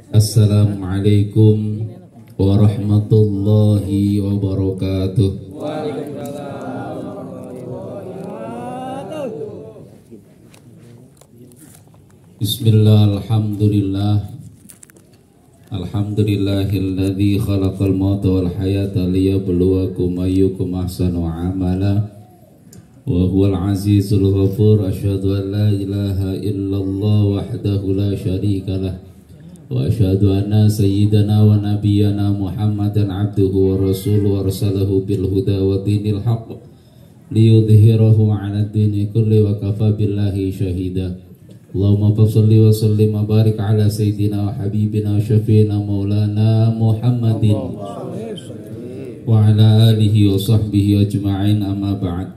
Assalamualaikum warahmatullahi wabarakatuh. Bismillah, alhamdulillah. Alhamdulillahilladzi khalaqal mauta wal hayata liyabluwakum ayyukum ahsanu amala. Wa huwal azizul ghafur. Asyhadu an la ilaha illallah wahdahu la syarikalah. Wa asyhadu anna sayyidana wa nabiyyana Muhammadan abduhu wa rasuluhu arsalahu bil huda wa dinil haqq liyudhhirahu 'ala ad-dini kulli wa kafa billahi shahida. Allahumma salli wa sallim wa barik ala sayyidina wa habibina wa syafiina maulana Muhammadin wa ala alihi wa sahbihi ajma'in, amma ba'd.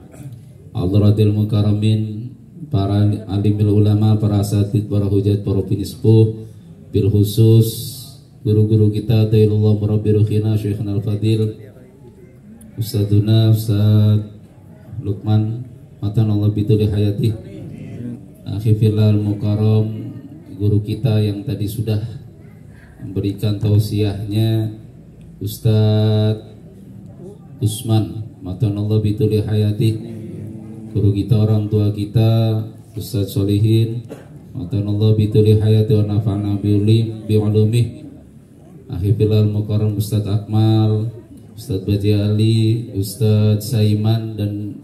Hadratil mukarramin, para alimil ulama, para asatid, para hujat, para pinispuh, bil khusus guru-guru kita Tayyidullah Murabbi Rukhina Syekhna Al-Fadil Ustadzuna Ustadz Luqman Matanallah bituli hayati, Akhifillah Al-Mukarram, guru kita yang tadi sudah memberikan tausiahnya, Ustadz Usman Matanallah bituli hayati, guru kita, orang tua kita Ustadz Solihin Matanallah bituli hayati wa nafa'na bi'ulumih, Akhifillah Al-Mukarram Ustadz Akmal, Ustadz Baji Ali, Ustadz Saiman, dan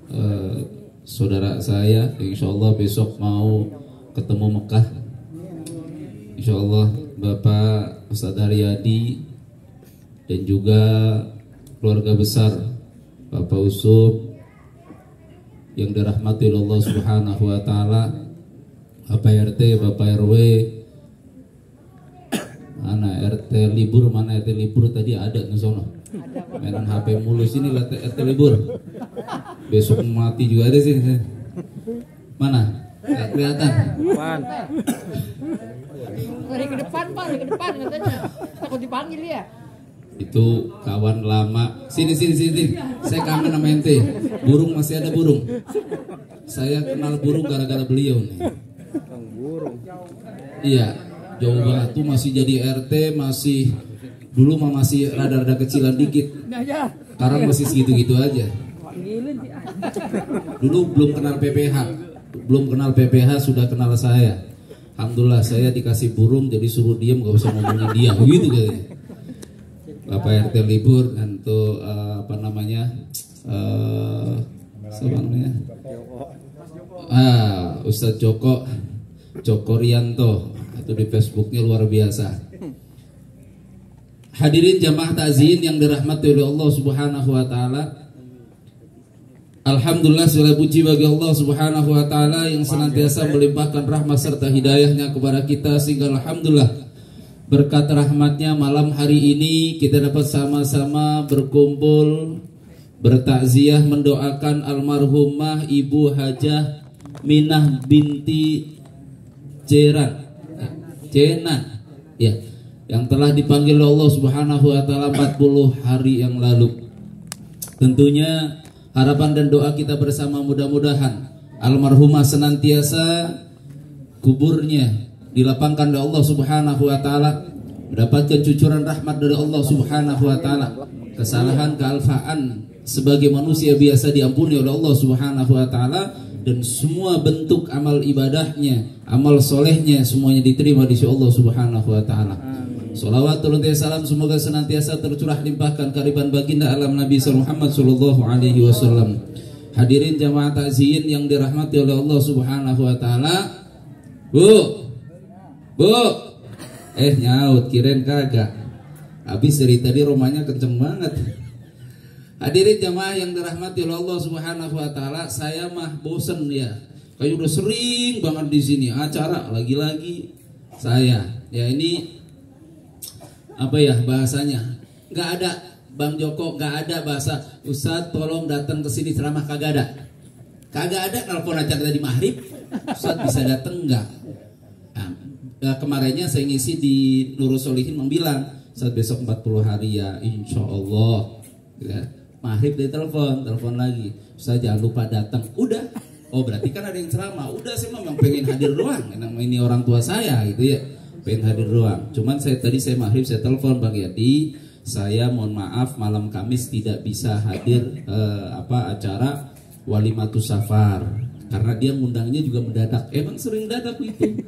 saudara saya insyaallah besok mau ketemu Mekah, insyaallah Bapak Ustadz Haryadi, dan juga keluarga besar Bapak Usub yang dirahmati Allah Subhanahu wa taala, Bapak RT, Bapak RW. Mana RT libur, mana RT libur tadi ada di sono. Mainan HP mulu, sini lah RT libur. Besok mati juga ada sini. Mana? Enggak kelihatan. Depan. Lari ke depan, Pak, lari ke depan katanya. Takut dipanggil ya. Itu kawan lama. Sini. Saya kangen sama ente. Burung, masih ada burung. Saya kenal burung gara-gara beliau nih. Burung. Iya, jauh banget tuh, masih jadi RT, masih dulu mah masih rada-rada kecilan dikit. Sekarang masih segitu-gitu aja. Dulu belum kenal PPH, sudah kenal saya. Alhamdulillah, saya dikasih burung jadi suruh diem, gak usah ngomongin dia, begitu katanya. Bapak RT libur, dan tuh apa namanya? Ustadz Joko Rianto, itu di Facebooknya luar biasa. Hadirin jamaah ta'zin yang dirahmati oleh Allah Subhanahu wa taala. Alhamdulillah, segala puji bagi Allah Subhanahu wa taala yang senantiasa melimpahkan rahmat serta hidayahnya kepada kita, sehingga alhamdulillah berkat rahmatnya malam hari ini kita dapat sama-sama berkumpul bertakziah mendoakan almarhumah Ibu Hajah Minah binti Jenan ya, yang telah dipanggil Allah Subhanahu wa taala 40 hari yang lalu. Tentunya harapan dan doa kita bersama, mudah-mudahan almarhumah senantiasa kuburnya dilapangkan oleh Allah Subhanahu wa taala, mendapatkan cucuran rahmat dari Allah Subhanahu wa taala, kesalahan kealfaan sebagai manusia biasa diampuni oleh Allah Subhanahu wa taala, dan semua bentuk amal ibadahnya, amal solehnya semuanya diterima di sisi Allah Subhanahu wa taala. Shalawatullah salam semoga senantiasa tercurah limpahkan kariban baginda alam Nabi Muhammad sallallahu alaihi wasallam. Hadirin jamaah takziin yang dirahmati oleh Allah Subhanahu wa taala. Bu. Nyaut, kirain kagak. Habis dari tadi rumahnya kenceng banget. Hadirin jamaah yang dirahmati oleh Allah Subhanahu wa taala, saya mah bosen ya. Kayak udah sering banget di sini acara lagi-lagi saya. Ya ini apa ya bahasanya? Enggak ada Bang Joko, enggak ada bahasa Ustadz tolong datang ke sini ceramah, kagak ada. Kagak ada, telepon aja tadi maghrib. Ustadz bisa datang enggak? Kemarinnya saya ngisi di Nurul Solihin bilang saat besok 40 hari ya insya Allah ya. Maghrib dia telepon lagi, Ustaz jangan lupa datang. Udah, oh berarti kan ada yang ceramah. Udah, saya memang pengen hadir doang, ini orang tua saya gitu ya. pengen hadir doang. Cuman tadi saya maghrib saya telepon Bang Yadi, saya mohon maaf malam Kamis tidak bisa hadir acara Walimatus Safar karena dia ngundangnya juga mendadak. Emang sering dadak itu.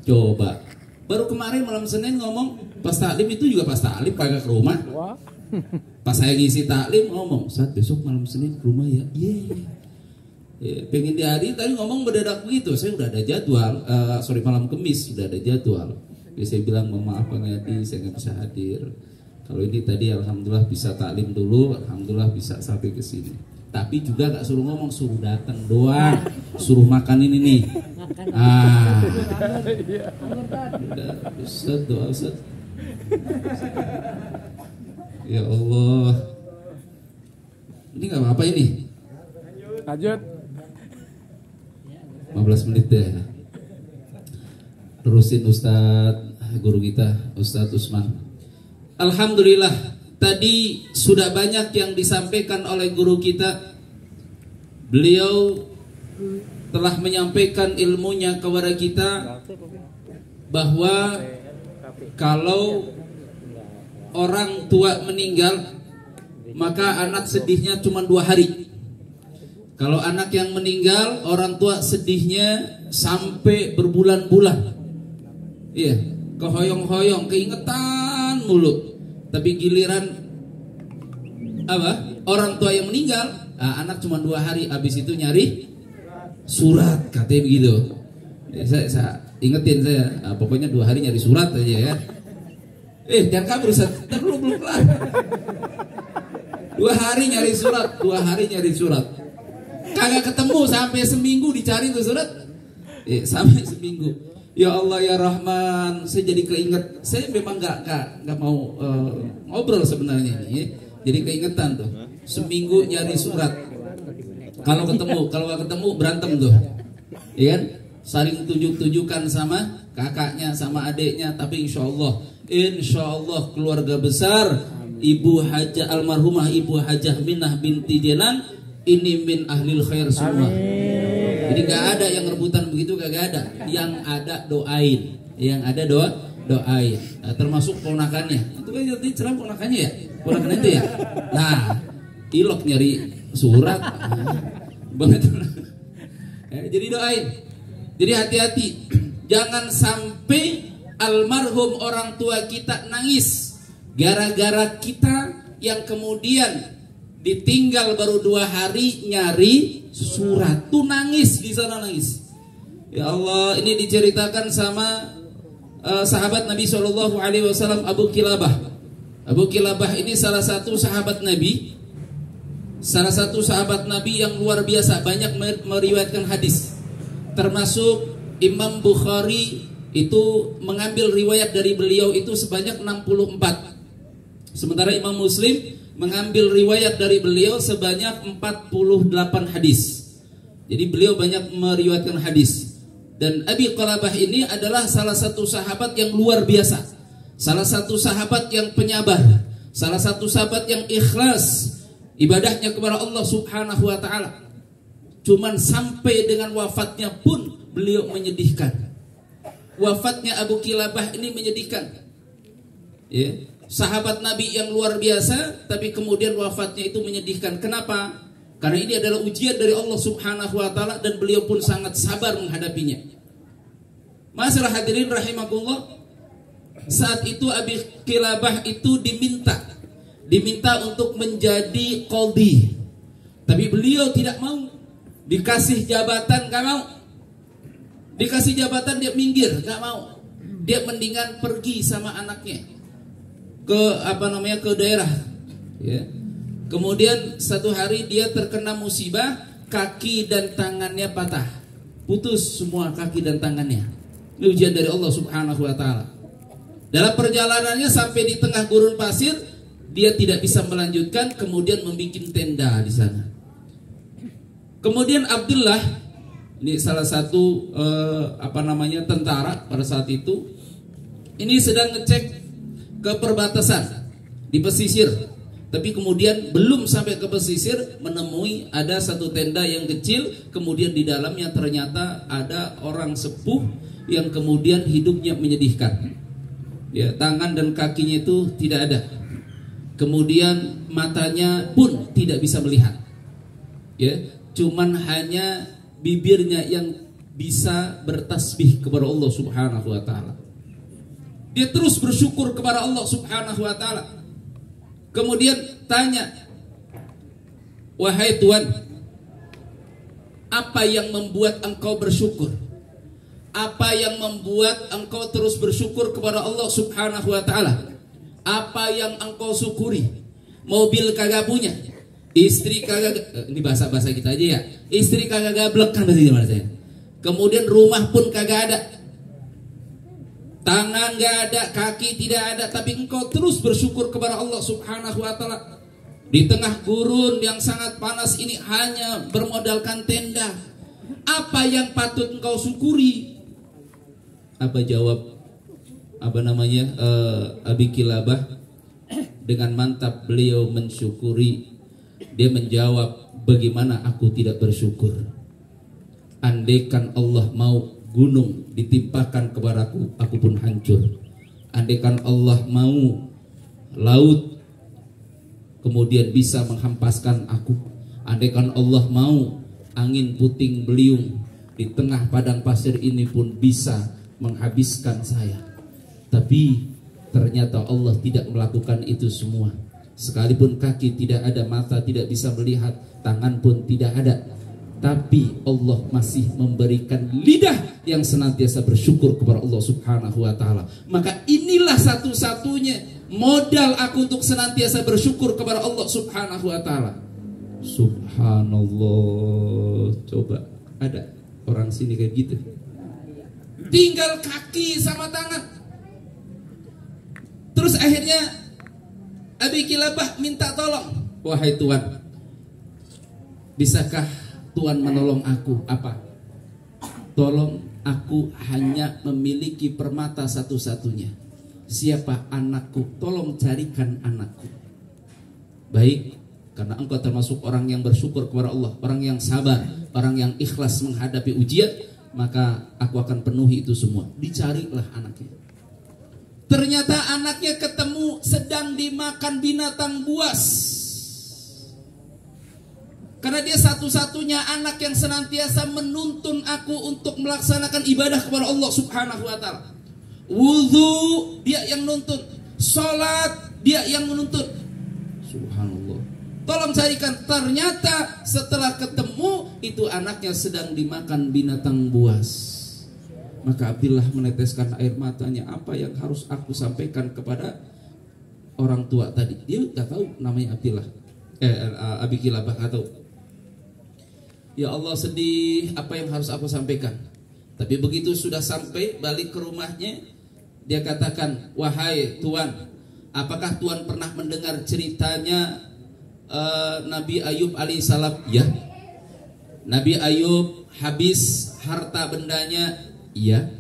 Coba. Baru kemarin malam Senin ngomong pas taklim itu juga pas taklim kagak ke rumah. Pas saya ngisi taklim ngomong, "Saat besok malam Senin ke rumah ya." Pengen dihadiri tapi ngomong mendadak begitu. Saya udah ada jadwal, malam Kamis sudah ada jadwal. Jadi saya bilang, "Mohon maaf Bang Yadi, saya nggak bisa hadir." Kalau ini tadi alhamdulillah bisa taklim dulu, alhamdulillah bisa sampai ke sini. Tapi juga gak suruh ngomong, suruh datang doang, suruh makan ini nih. Ustaz, doa Ustaz. Ya Allah. Ini gak apa-apa ini. Lanjut. 15 menit deh. Terusin Ustaz, guru kita, Ustaz Usman. Alhamdulillah, tadi sudah banyak yang disampaikan oleh guru kita. Beliau telah menyampaikan ilmunya kepada kita bahwa kalau orang tua meninggal maka anak sedihnya cuma 2 hari. Kalau anak yang meninggal, orang tua sedihnya sampai berbulan-bulan. Iya, kehoyong-hoyong, keingetan mulu. Tapi giliran orang tua yang meninggal, anak cuma 2 hari, habis itu nyari surat, katanya begitu. Saya ingetin saya, pokoknya 2 hari nyari surat aja ya. Jangan kabur Ustaz, belum kelar. 2 hari nyari surat, 2 hari nyari surat. Kagak ketemu sampai seminggu dicari tuh surat. Sampai seminggu. Ya Allah ya Rahman, saya jadi keinget. Saya memang nggak mau ngobrol sebenarnya ini. Jadi keingetan tuh. Seminggu nyari surat. Kalau nggak ketemu berantem tuh. Iya kan? Saling tunjuk-tunjukkan sama kakaknya, sama adiknya. Tapi insya Allah keluarga besar Ibu Hajah almarhumah Ibu Hajah Minah binti Jenan ini min ahlil khair semua. Jadi gak ada yang rebutan begitu, gak ada. Yang ada doain, doain. Nah, termasuk ponakannya. Itu kan jadi ceram ponakannya ya, ponakan itu ya. Nah, ilok nyari surat, banget. Jadi doain. Jadi hati-hati, jangan sampai almarhum orang tua kita nangis gara-gara kita yang kemudian ditinggal baru 2 hari nyari surat tuh nangis di sana nangis. Ya Allah, ini diceritakan sama sahabat Nabi SAW Abu Kilabah. Abu Kilabah ini salah satu sahabat Nabi, yang luar biasa banyak meriwayatkan hadis. Termasuk Imam Bukhari itu mengambil riwayat dari beliau itu sebanyak 64. Sementara Imam Muslim mengambil riwayat dari beliau sebanyak 48 hadis. Jadi beliau banyak meriwayatkan hadis. Dan Abi Qalabah ini adalah salah satu sahabat yang luar biasa. Salah satu sahabat yang penyabar. Salah satu sahabat yang ikhlas ibadahnya kepada Allah Subhanahu wa taala. Cuman sampai dengan wafatnya pun beliau menyedihkan. Wafatnya Abu Kilabah ini menyedihkan. Ya. Sahabat Nabi yang luar biasa, tapi kemudian wafatnya itu menyedihkan. Kenapa? Karena ini adalah ujian dari Allah Subhanahu wa taala dan beliau pun sangat sabar menghadapinya. Masalah hadirin rahimakumullah, saat itu Abi Kilabah itu diminta untuk menjadi qadhi. Tapi beliau tidak mau. Dikasih jabatan enggak mau. Dikasih jabatan dia minggir, enggak mau. Dia mendingan pergi sama anaknya ke daerah ya. Kemudian satu hari dia terkena musibah, kaki dan tangannya patah, putus semua kaki dan tangannya. Ini ujian dari Allah Subhanahu wa taala. Dalam perjalanannya sampai di tengah gurun pasir, dia tidak bisa melanjutkan, kemudian membuat tenda di sana. Kemudian Abdullah, ini salah satu tentara pada saat itu, ini sedang ngecek ke perbatasan di pesisir, tapi kemudian belum sampai ke pesisir menemui ada satu tenda yang kecil, kemudian di dalamnya ternyata ada orang sepuh yang kemudian hidupnya menyedihkan. Ya, tangan dan kakinya itu tidak ada. Kemudian matanya pun tidak bisa melihat. Ya, cuman hanya bibirnya yang bisa bertasbih kepada Allah Subhanahu wa taala. Dia terus bersyukur kepada Allah Subhanahu wa taala. Kemudian tanya, "Wahai Tuhan, apa yang membuat engkau bersyukur? Apa yang membuat engkau terus bersyukur kepada Allah Subhanahu wa taala? Apa yang engkau syukuri? Mobil kagak punya, istri kagak, ini bahasa-bahasa kita aja ya. Istri kagak gablek kan berarti gimana saya? Kemudian rumah pun kagak ada. Tangan gak ada, kaki tidak ada, tapi engkau terus bersyukur kepada Allah Subhanahu wa taala. Di tengah gurun yang sangat panas ini hanya bermodalkan tenda. Apa yang patut engkau syukuri?" Apa jawab Abi Kilabah? Dengan mantap beliau mensyukuri. Dia menjawab, "Bagaimana aku tidak bersyukur? Andaikan Allah mau gunung ditimpakan kepadaku, aku pun hancur. Andaikan Allah mau laut kemudian bisa menghempaskan aku. Andaikan Allah mau angin puting beliung di tengah padang pasir ini pun bisa menghabiskan saya. Tapi ternyata Allah tidak melakukan itu semua. Sekalipun kaki tidak ada, mata tidak bisa melihat, tangan pun tidak ada, tapi Allah masih memberikan lidah yang senantiasa bersyukur kepada Allah Subhanahu wa taala. Maka inilah satu-satunya modal aku untuk senantiasa bersyukur kepada Allah Subhanahu wa taala." Subhanallah. Coba ada orang sini kayak gitu? Tinggal kaki sama tangan. Terus akhirnya Abi Kilabah minta tolong, "Wahai Tuhan, bisakah Tuhan menolong aku?" Apa? "Tolong, aku hanya memiliki permata satu-satunya. Siapa? Anakku. Tolong carikan anakku." Baik, karena engkau termasuk orang yang bersyukur kepada Allah, orang yang sabar, orang yang ikhlas menghadapi ujian, maka aku akan penuhi itu semua. Dicarilah anaknya. Ternyata anaknya ketemu sedang dimakan binatang buas. Karena dia satu-satunya anak yang senantiasa menuntun aku untuk melaksanakan ibadah kepada Allah Subhanahu wa taala. Wudu dia yang nuntun, salat dia yang menuntun. Subhanallah. Tolong carikan. Ternyata setelah ketemu itu anaknya sedang dimakan binatang buas. Maka Abdillah meneteskan air matanya. Apa yang harus aku sampaikan kepada orang tua tadi? Dia nggak tahu namanya Abdillah. Abi Kilabah nggak tahu. Ya Allah, sedih, apa yang harus aku sampaikan? Tapi begitu sudah sampai balik ke rumahnya, dia katakan, "Wahai Tuhan, apakah Tuhan pernah mendengar ceritanya Nabi Ayub alaihissalam?" Ya. Nabi Ayub habis harta bendanya. Ya.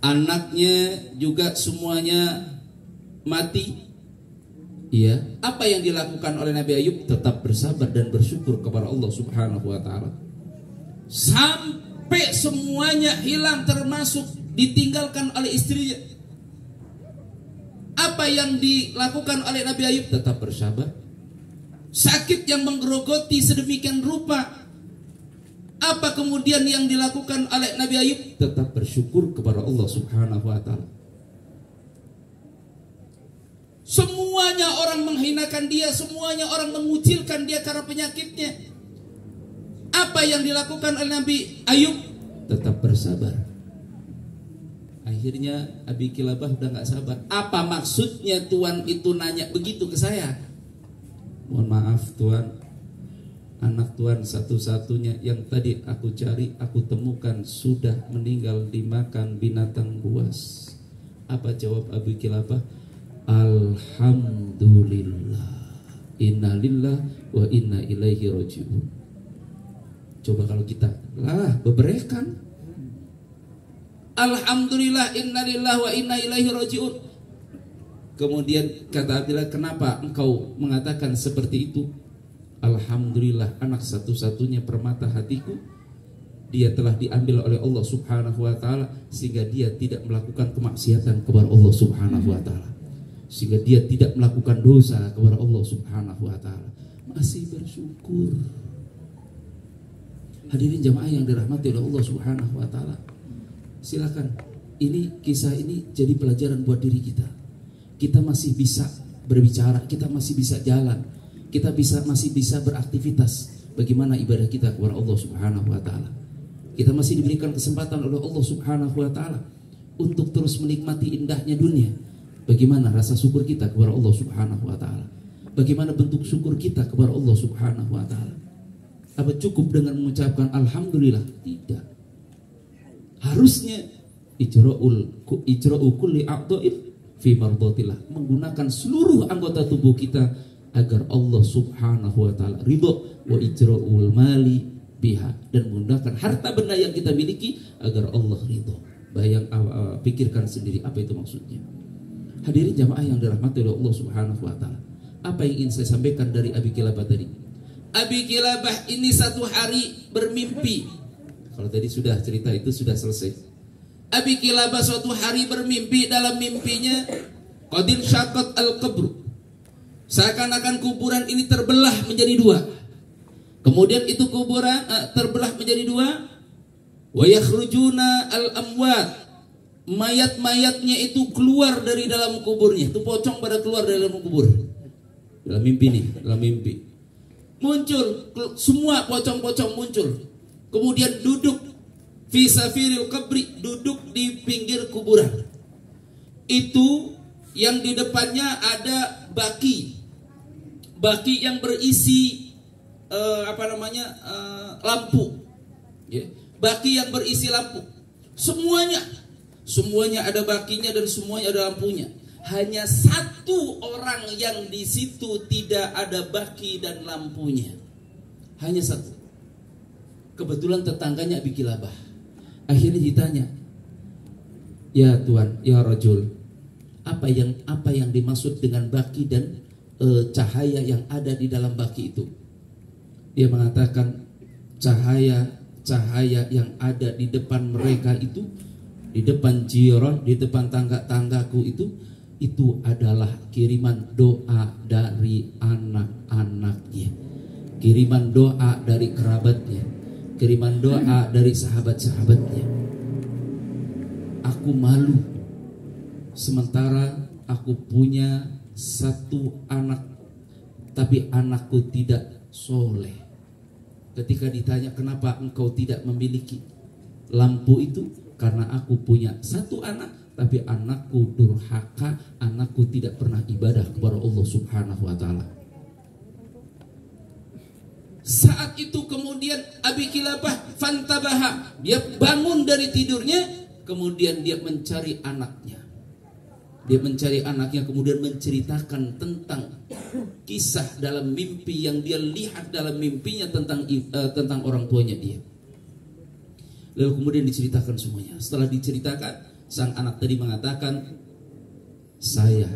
Anaknya juga semuanya mati. Ya. Apa yang dilakukan oleh Nabi Ayub? Tetap bersabar dan bersyukur kepada Allah Subhanahu wa taala. Sampai semuanya hilang, termasuk ditinggalkan oleh istrinya. Apa yang dilakukan oleh Nabi Ayub? Tetap bersabar. Sakit yang menggerogoti sedemikian rupa. Apa kemudian yang dilakukan oleh Nabi Ayub? Tetap bersyukur kepada Allah Subhanahu wa taala. Semuanya orang menghinakan dia, semuanya orang mengucilkan dia karena penyakitnya. Apa yang dilakukan oleh Nabi Ayub? Tetap bersabar. Akhirnya Abi Kilabah udah gak sabar. Apa maksudnya Tuhan itu nanya begitu ke saya? Mohon maaf Tuhan, anak Tuhan satu-satunya yang tadi aku cari, aku temukan sudah meninggal dimakan binatang buas. Apa jawab Abi Kilabah? Alhamdulillah, innalillah wa inna ilaihi rajiun. Coba kalau kita beberekan, Alhamdulillah, innalillah wa inna ilaihi rajiun. Kemudian kata Abdillah, kenapa engkau mengatakan seperti itu? Alhamdulillah, anak satu-satunya permata hatiku dia telah diambil oleh Allah Subhanahu wa taala, sehingga dia tidak melakukan kemaksiatan kepada Allah Subhanahu wa taala, sehingga dia tidak melakukan dosa kepada Allah Subhanahu wa taala, masih bersyukur. Hadirin jamaah yang dirahmati oleh Allah Subhanahu wa taala, silakan, ini kisah ini jadi pelajaran buat diri kita. Kita masih bisa berbicara, kita masih bisa jalan, kita masih bisa beraktivitas. Bagaimana ibadah kita kepada Allah Subhanahu wa taala? Kita masih diberikan kesempatan oleh Allah Subhanahu wa taala untuk terus menikmati indahnya dunia. Bagaimana rasa syukur kita kepada Allah Subhanahu wa taala? Bagaimana bentuk syukur kita kepada Allah Subhanahu wa taala? Apa cukup dengan mengucapkan alhamdulillah? Tidak. Harusnya ijra'u kulli a'dha'in fi mardatillah, menggunakan seluruh anggota tubuh kita agar Allah Subhanahu wa taala ridho, wa ijra'ul mali biha, dan menggunakan harta benda yang kita miliki agar Allah ridho. Pikirkan sendiri apa itu maksudnya. Hadirin jamaah yang dirahmati oleh Allah Subhanahu wa taala, apa yang ingin saya sampaikan dari Abi Kilabah tadi? Abi Kilabah ini satu hari bermimpi. Kalau tadi sudah cerita itu sudah selesai. Abi Kilabah suatu hari bermimpi, dalam mimpinya qadin syaqat al-qabr, seakan-akan kuburan ini terbelah menjadi dua. Kemudian itu kuburan terbelah menjadi dua. Wa yakhrujuna al-amwat, mayat-mayatnya itu keluar dari dalam kuburnya. Itu pocong pada keluar dari dalam kubur. Dalam mimpi nih, dalam mimpi. Muncul, semua pocong-pocong muncul. Kemudian duduk fi safiril qabri, duduk di pinggir kuburan. Itu yang di depannya ada baki. Baki yang berisi lampu. Baki yang berisi lampu. Semuanya ada bakinya dan semuanya ada lampunya. Hanya satu orang yang di situ tidak ada baki dan lampunya. Hanya satu. Kebetulan tetangganya Abi Kilabah. Akhirnya ditanya, ya Tuhan, ya Rajul, apa yang dimaksud dengan baki dan cahaya yang ada di dalam baki itu? Dia mengatakan, cahaya yang ada di depan mereka itu, di depan jiran, di depan tangga-tanggaku itu adalah kiriman doa dari anak-anaknya, kiriman doa dari kerabatnya, kiriman doa dari sahabat-sahabatnya. Aku malu, sementara aku punya satu anak, tapi anakku tidak soleh. Ketika ditanya kenapa engkau tidak memiliki lampu itu, karena aku punya satu anak, tapi anakku durhaka, anakku tidak pernah ibadah kepada Allah Subhanahu wa taala. Saat itu kemudian Abi Kilabah fantabaha, dia bangun dari tidurnya, kemudian dia mencari anaknya. Dia mencari anaknya, kemudian menceritakan tentang kisah dalam mimpi yang dia lihat dalam mimpinya tentang orang tuanya dia. Lalu kemudian diceritakan semuanya. Setelah diceritakan, sang anak tadi mengatakan, saya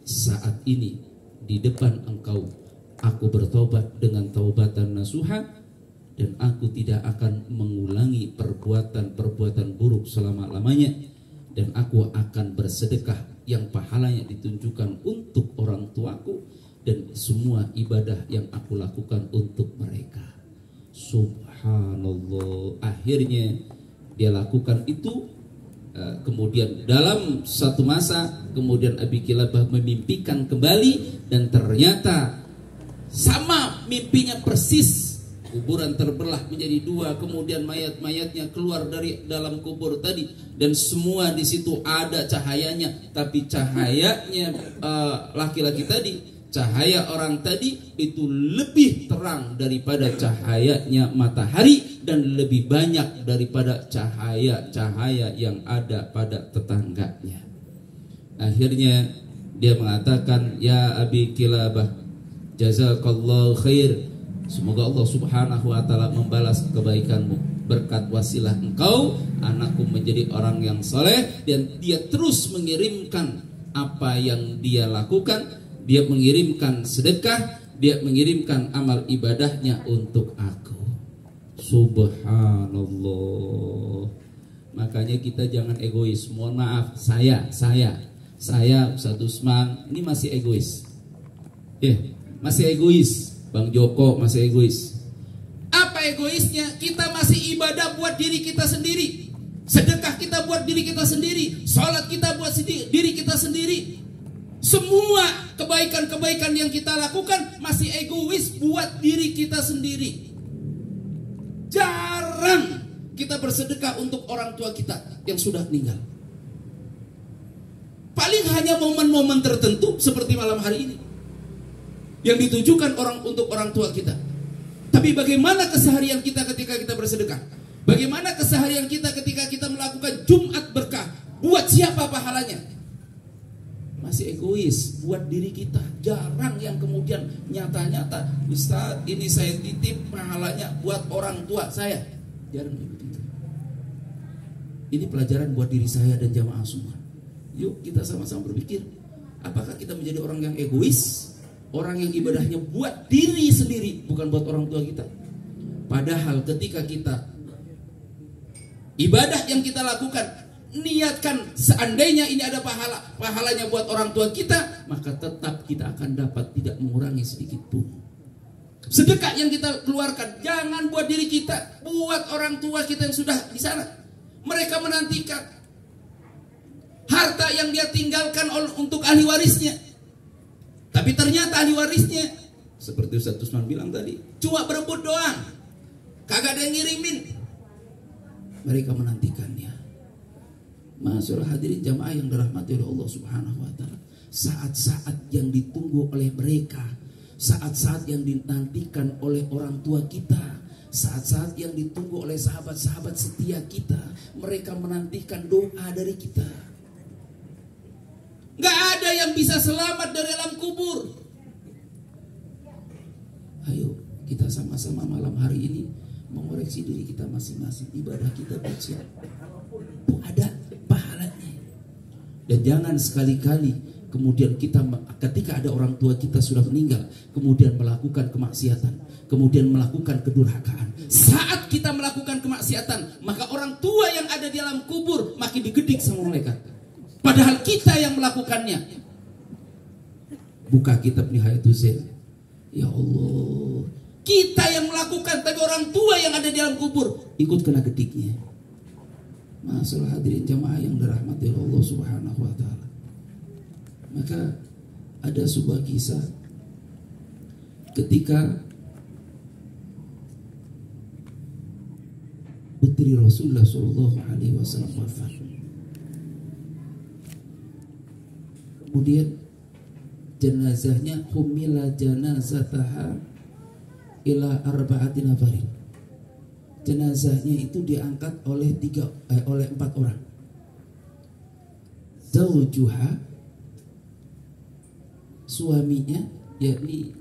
saat ini di depan engkau, aku bertobat dengan taubatan nasuha, dan aku tidak akan mengulangi perbuatan buruk selama-lamanya, dan aku akan bersedekah yang pahalanya ditunjukkan untuk orang tuaku, dan semua ibadah yang aku lakukan untuk mereka. Subhanallah. Akhirnya dia lakukan itu. Kemudian dalam satu masa, kemudian Abi Kilabah memimpikan kembali, dan ternyata sama mimpinya persis. Kuburan terbelah menjadi dua, kemudian mayat-mayatnya keluar dari dalam kubur tadi, dan semua di situ ada cahayanya, tapi cahayanya laki-laki tadi, cahaya orang tadi itu lebih terang daripada cahayanya matahari, dan lebih banyak daripada cahaya-cahaya yang ada pada tetangganya. Akhirnya dia mengatakan, ya Abi Kilabah, jazakallahu khair, semoga Allah Subhanahu wa taala membalas kebaikanmu. Berkat wasilah engkau, anakku menjadi orang yang soleh. Dan dia terus mengirimkan apa yang dia lakukan. Dia mengirimkan sedekah, dia mengirimkan amal ibadahnya untuk aku. Subhanallah. Makanya kita jangan egois. Mohon maaf, saya Ustaz Usman ini masih egois. Masih egois. Bang Joko masih egois. Apa egoisnya? Kita masih ibadah buat diri kita sendiri. Sedekah kita buat diri kita sendiri. Salat kita buat diri kita sendiri. Semua kebaikan-kebaikan yang kita lakukan masih egois buat diri kita sendiri. Jarang kita bersedekah untuk orang tua kita yang sudah meninggal. Paling hanya momen-momen tertentu seperti malam hari ini yang ditujukan untuk orang tua kita. Tapi bagaimana keseharian kita ketika kita bersedekah? Bagaimana keseharian kita ketika kita melakukan Jumat berkah? Buat siapa pahalanya? Masih egois buat diri kita. Jarang yang kemudian nyata-nyata, Ustaz ini saya titip pahalanya buat orang tua saya. Jarang begitu. Ini pelajaran buat diri saya dan jamaah semua. Yuk kita sama-sama berpikir, apakah kita menjadi orang yang egois, orang yang ibadahnya buat diri sendiri, bukan buat orang tua kita. Padahal ketika kita ibadah yang kita lakukan, niatkan seandainya ini ada pahalanya buat orang tua kita, maka tetap kita akan dapat, tidak mengurangi sedikit pun. Sedekah yang kita keluarkan jangan buat diri kita, buat orang tua kita yang sudah di sana. Mereka menantikan harta yang dia tinggalkan untuk ahli warisnya. Tapi ternyata ahli warisnya seperti Ustaz Usman bilang tadi, cuma berebut doang, kagak ada yang ngirimin. Mereka menantikannya. Masyaallah hadirin jamaah yang dirahmati oleh Allah Subhanahu wa taala. Saat-saat yang ditunggu oleh mereka, saat-saat yang dinantikan oleh orang tua kita, saat-saat yang ditunggu oleh sahabat-sahabat setia kita. Mereka menantikan doa dari kita. Gak ada yang bisa selamat dari alam kubur. Ayo kita sama-sama malam hari ini mengoreksi diri kita masing-masing. Ibadah kita buat siapa? Ada pahalanya. Dan jangan sekali-kali kemudian kita ketika ada orang tua kita sudah meninggal, kemudian melakukan kemaksiatan, kemudian melakukan kedurhakaan. Saat kita melakukan kemaksiatan, maka orang tua yang ada di alam kubur makin digedik sama mereka. Padahal kita yang melakukannya. Buka kitab Nihayatul Zain. Ya Allah, kita yang melakukan, tapi orang tua yang ada di alam kubur ikut kena gediknya. Masalah hadirin jamaah yang dirahmati Allah Subhanahu wa taala. Maka ada sebuah kisah ketika putri Rasulullah sallallahu alaihi wasallam wafat. Kemudian jenazahnya humila janazataha ila arba'ati nafarin. Jenazahnya itu diangkat oleh 4 orang. Zawjuha, suaminya, yakni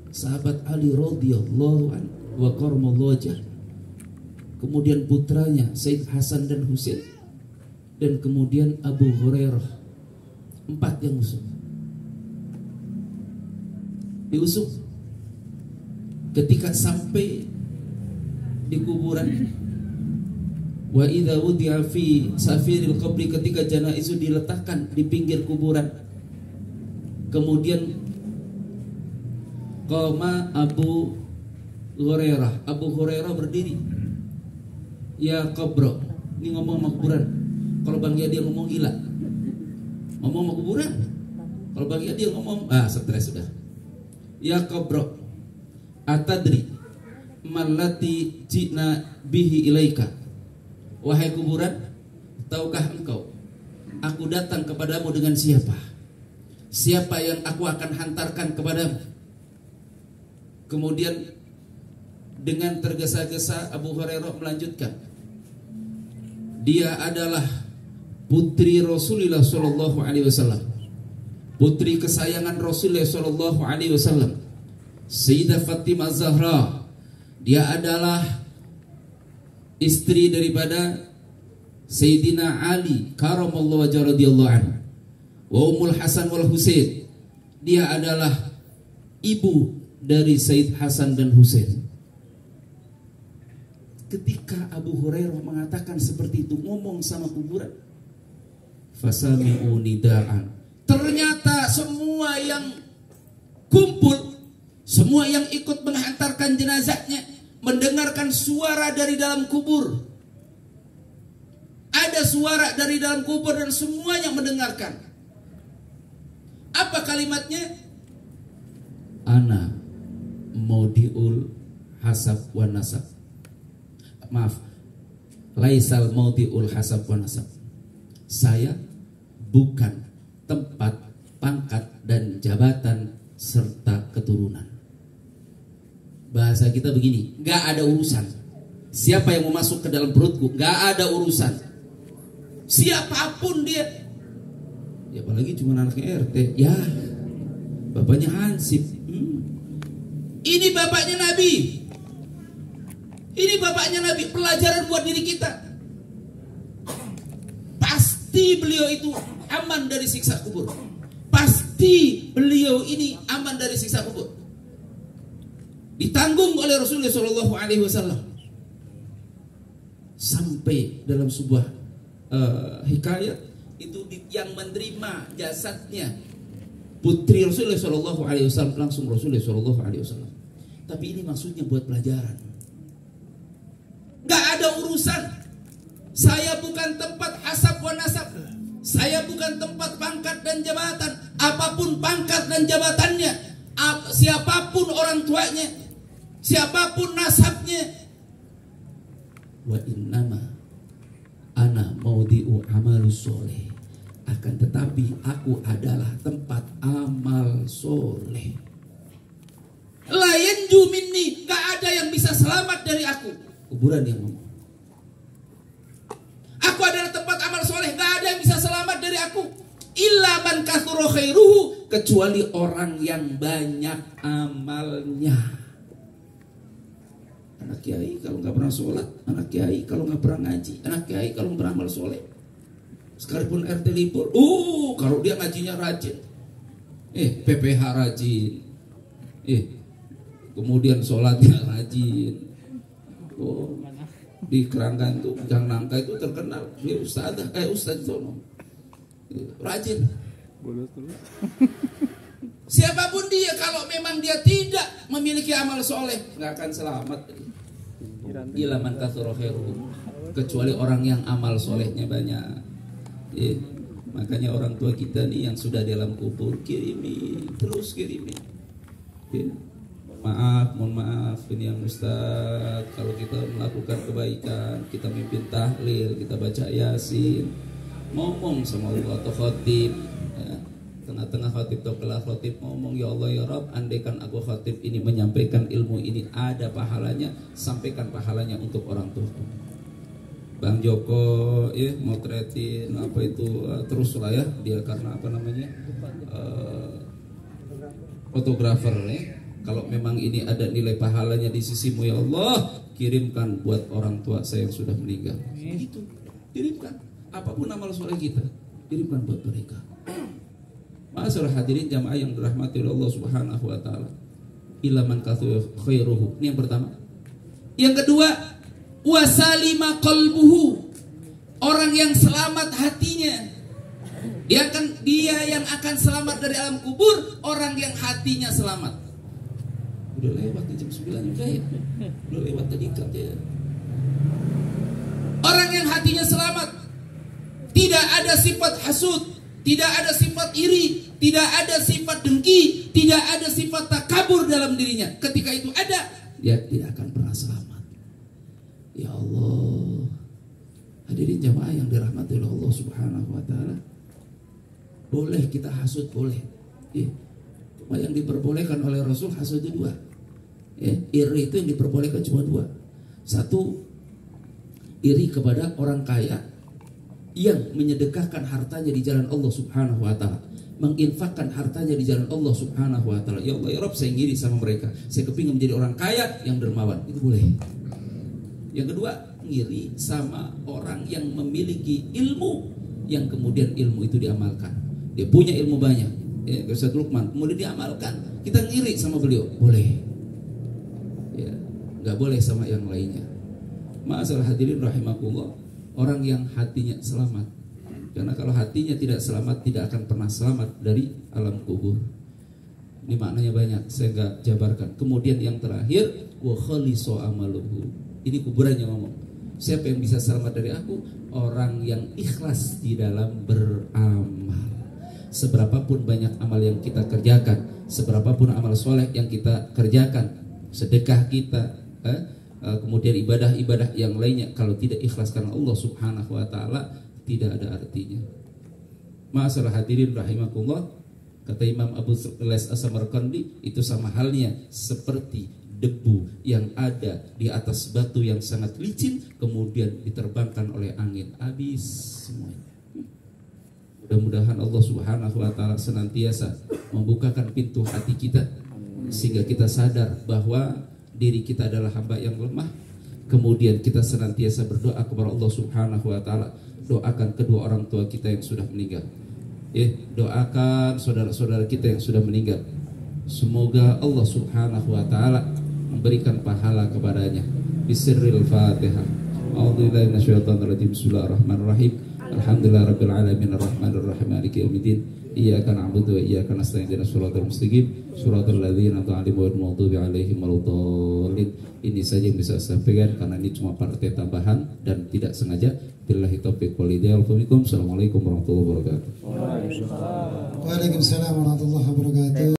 sahabat Ali radhiyallahu anhu wa karramallahu wajhah. Kemudian putranya Said Hasan dan Husain, dan kemudian Abu Hurairah. 4 yang diusung. Ketika sampai di kuburan, wa idza wudi'a fi safiril qabri, ketika jenazah itu diletakkan di pinggir kuburan, kemudian qama Abu Hurairah berdiri. Ya qabro, ini ngomong sama kuburan. Kalau Bang Yadi dia ngomong gila, ngomong sama kuburan. Kalau Bang Yadi dia ngomong stres sudah. Ya qabro, atadri malati jina bihi ilaika. Wahai kuburan, tahukah engkau aku datang kepadamu dengan siapa? Siapa yang aku akan hantarkan kepadamu? Kemudian dengan tergesa-gesa Abu Hurairah melanjutkan, dia adalah putri Rasulullah sallallahu alaihi wasallam, putri kesayangan Rasulullah sallallahu alaihi wasallam, Sayyidah Fatimah Zahra. Dia adalah istri daripada Sayyidina Ali karamallahu wajhahu radhiyallahu anhu, wa Ummul Hasan wal Husain. Dia adalah ibu dari Sayyid Hasan dan Husain. ketika Abu Hurairah mengatakan seperti itu, ngomong sama kuburan, fasami'u nida'an, ternyata semua yang kumpul, semua yang ikut menghantarkan jenazahnya mendengarkan suara dari dalam kubur. Ada suara dari dalam kubur dan semuanya mendengarkan. Apa kalimatnya? Ana maudiul hasab wa nasab. Maaf, laisal maudiul hasab wa nasab. Saya bukan tempat pangkat dan jabatan serta keturunan. Bahasa kita begini, gak ada urusan. Siapa yang mau masuk ke dalam perutku, gak ada urusan. Siapapun dia. Ya apalagi cuma anaknya RT. Ya, bapaknya Hansip. Ini bapaknya Nabi. Ini bapaknya Nabi. Pelajaran buat diri kita. Pasti beliau itu aman dari siksa kubur. Pasti beliau ini aman dari siksa kubur. Ditanggung oleh Rasulullah SAW. Sampai dalam sebuah hikayat itu yang menerima jasadnya putri Rasulullah SAW, langsung Rasulullah SAW. Tapi ini maksudnya buat pelajaran. Gak ada urusan. Saya bukan tempat hasab wa nasab. Saya bukan tempat pangkat dan jabatan. Apapun pangkat dan jabatannya, siapapun orang tuanya, siapapun nasabnya. Wa innama ana maudi'u amalus soleh. Akan tetapi aku adalah tempat amal soleh. La yanju minni, gak ada yang bisa selamat dari aku. Kuburan yang ngomong. Aku adalah tempat amal soleh, gak ada yang bisa selamat dari aku. Illa man kathura khairuhu, kecuali orang yang banyak amalnya. Anak kiai kalau nggak pernah sholat, anak kiai kalau nggak pernah ngaji, anak kiai kalau beramal soleh. Sekalipun RT libur, kalau dia ngajinya rajin, PPH rajin, kemudian sholatnya rajin, di Keranggan tuh Gang Nangka itu terkenal, dia Ustadz Sono, rajin. Siapapun dia, kalau memang dia tidak memiliki amal soleh, nggak akan selamat. Illa man katsura khairuhu, kecuali orang yang amal solehnya banyak. Makanya orang tua kita nih yang sudah dalam kubur, terus kirimi. Mohon maaf ini yang Ustaz, kalau kita melakukan kebaikan, kita mimpin tahlil, kita baca Yasin, ngomong sama Allah atau khatib, tengah-tengah khatib atau kelas khatib ngomong, ya Allah ya Rabb, andaikan aku khatib ini menyampaikan ilmu ini ada pahalanya, sampaikan pahalanya untuk orang tuaku. Bang Joko motretin apa itu terus lah ya, dia karena apa namanya fotografer kalau memang ini ada nilai pahalanya di sisimu ya Allah, kirimkan buat orang tua saya yang sudah meninggal. Begitu, kirimkan apapun amal soleh kita, kirimkan buat mereka. Ma'asyiral hadirin jamaah yang dirahmati oleh Allah Subhanahu wa taala. Illa man katsura khairuhu. Ini yang pertama. Yang kedua, wasalima qalbuhu. Orang yang selamat hatinya. Dia yang akan selamat dari alam kubur, orang yang hatinya selamat. Udah lewat jam 9 juga ya. Udah lewat tadi ya. Orang yang hatinya selamat, tidak ada sifat hasud, tidak ada sifat iri, tidak ada sifat dengki, tidak ada sifat takabur dalam dirinya. Ketika itu ada, dia tidak akan pernah selamat. Ya Allah, hadirin jamaah yang dirahmati oleh Allah Subhanahu wa taala. Boleh kita hasud, boleh. Cuma yang diperbolehkan oleh Rasul hasud itu dua. Iri itu yang diperbolehkan cuma dua. Satu, iri kepada orang kaya yang menyedekahkan hartanya di jalan Allah Subhanahu wa taala, menginfakkan hartanya di jalan Allah Subhanahu wa taala. Ya Allah ya Rabb, saya ngiri sama mereka. Saya kepingin menjadi orang kaya yang dermawan. Itu boleh. Yang kedua, ngiri sama orang yang memiliki ilmu yang kemudian ilmu itu diamalkan. Dia punya ilmu banyak. Ustaz Lukman, kemudian diamalkan. Kita ngiri sama beliau. Boleh. Ya, enggak boleh sama yang lainnya. Ma'asal hadirin rahimakumullah, orang yang hatinya selamat. Karena kalau hatinya tidak selamat, tidak akan pernah selamat dari alam kubur. Ini maknanya banyak, saya nggak jabarkan. Kemudian yang terakhir, wa khaliso amaluhu. Ini kuburannya ngomong. Siapa yang bisa selamat dari aku? Orang yang ikhlas di dalam beramal. Seberapapun banyak amal yang kita kerjakan, seberapapun amal soleh yang kita kerjakan, sedekah kita, kemudian ibadah-ibadah yang lainnya, kalau tidak ikhlas karena Allah Subhanahu wa ta'ala, tidak ada artinya. Ma'asyiral hadirin rahimakumullah, kata Imam Abu Les As-Samarqandi, itu sama halnya seperti debu yang ada di atas batu yang sangat licin, kemudian diterbangkan oleh angin, habis semuanya. Mudah-mudahan Allah Subhanahu wa ta'ala senantiasa membukakan pintu hati kita, sehingga kita sadar bahwa diri kita adalah hamba yang lemah. Kemudian kita senantiasa berdoa kepada Allah Subhanahu wa ta'ala. Doakan kedua orang tua kita yang sudah meninggal, doakan saudara-saudara kita yang sudah meninggal. Semoga Allah Subhanahu wa ta'ala memberikan pahala kepadanya. Bisirril Fatihah. A'udzubillahi minasyaitonirrajim. Bismillahirrahmanirrahim. Alhamdulillah rabbil alamin arrahmanir rahim maliki yaumiddin. Iyyaka na'budu wa iyyaka nasta'in ihdinas siratal mustaqim siratal ladzina an'amta 'alaihim ghairil maghdubi 'alaihim waladdallin. Ini saja yang bisa saya sampaikan karena ini cuma partai tambahan dan tidak sengaja. Billahi taufiq wal hidayah. Assalamualaikum warahmatullahi wabarakatuh. Waalaikumsalam warahmatullahi wabarakatuh.